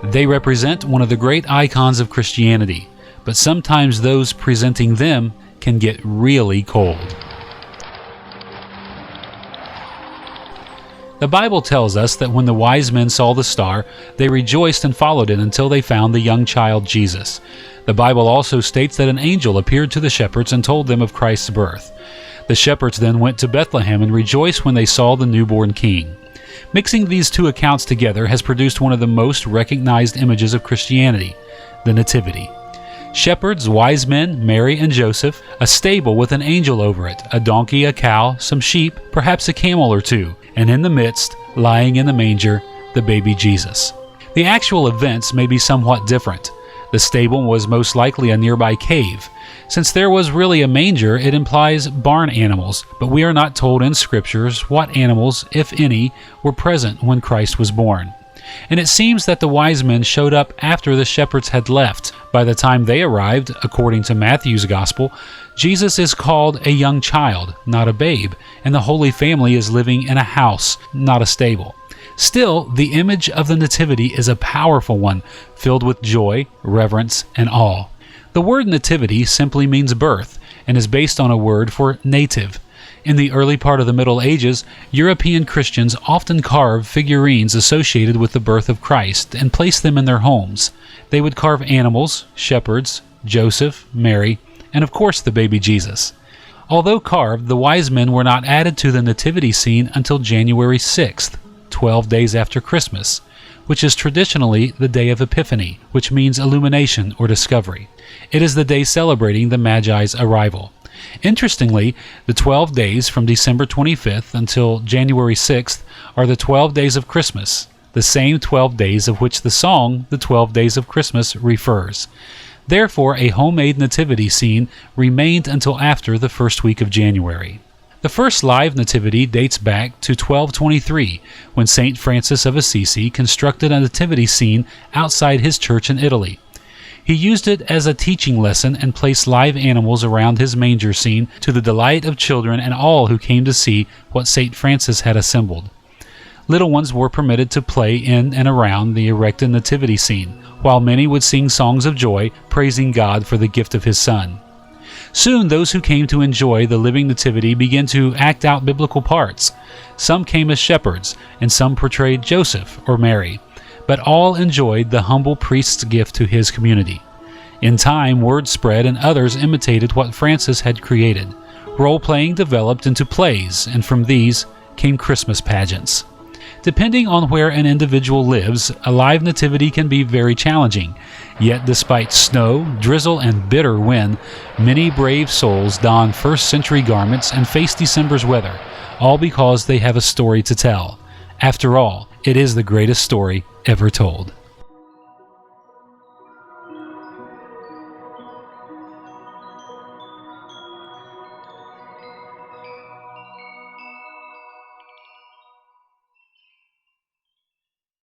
They represent one of the great icons of Christianity, but sometimes those presenting them can get really cold. The Bible tells us that when the wise men saw the star, they rejoiced and followed it until they found the young child Jesus. The Bible also states that an angel appeared to the shepherds and told them of Christ's birth. The shepherds then went to Bethlehem and rejoiced when they saw the newborn king. Mixing these two accounts together has produced one of the most recognized images of Christianity, the Nativity. Shepherds, wise men, Mary and Joseph, a stable with an angel over it, a donkey, a cow, some sheep, perhaps a camel or two, and in the midst, lying in the manger, the baby Jesus. The actual events may be somewhat different. The stable was most likely a nearby cave. Since there was really a manger, it implies barn animals, but we are not told in scriptures what animals, if any, were present when Christ was born. And it seems that the wise men showed up after the shepherds had left. By the time they arrived, according to Matthew's Gospel, Jesus is called a young child, not a babe, and the Holy Family is living in a house, not a stable. Still, the image of the Nativity is a powerful one, filled with joy, reverence, and awe. The word nativity simply means birth, and is based on a word for native. In the early part of the Middle Ages, European Christians often carved figurines associated with the birth of Christ and placed them in their homes. They would carve animals, shepherds, Joseph, Mary, and of course the baby Jesus. Although carved, the wise men were not added to the nativity scene until January 6th, 12 days after Christmas, which is traditionally the day of Epiphany, which means illumination or discovery. It is the day celebrating the Magi's arrival. Interestingly, the 12 days from December 25th until January 6th are the 12 days of Christmas, the same 12 days of which the song, The 12 Days of Christmas, refers. Therefore, a homemade nativity scene remained until after the first week of January. The first live nativity dates back to 1223, when St. Francis of Assisi constructed a nativity scene outside his church in Italy. He used it as a teaching lesson and placed live animals around his manger scene to the delight of children and all who came to see what St. Francis had assembled. Little ones were permitted to play in and around the erected nativity scene, while many would sing songs of joy, praising God for the gift of his Son. Soon those who came to enjoy the living nativity began to act out biblical parts. Some came as shepherds, and some portrayed Joseph or Mary, but all enjoyed the humble priest's gift to his community. In time, word spread and others imitated what Francis had created. Role-playing developed into plays, and from these came Christmas pageants. Depending on where an individual lives, a live nativity can be very challenging. Yet despite snow, drizzle, and bitter wind, many brave souls don first-century garments and face December's weather, all because they have a story to tell. After all, it is the greatest story ever told.